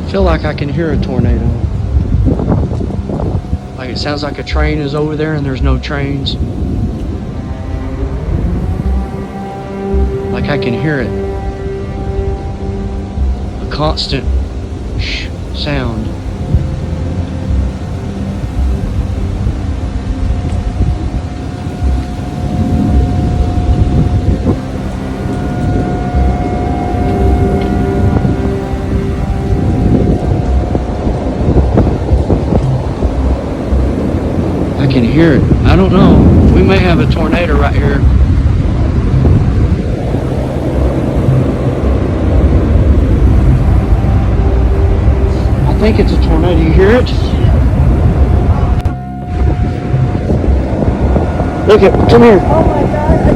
I feel like I can hear a tornado. Like it sounds like a train is over there and there's no trains. Like I can hear it. A constant sound. I can hear it. I don't know. We may have a tornado right here. I think it's a tornado. You hear it? Look at, come here. Oh my God.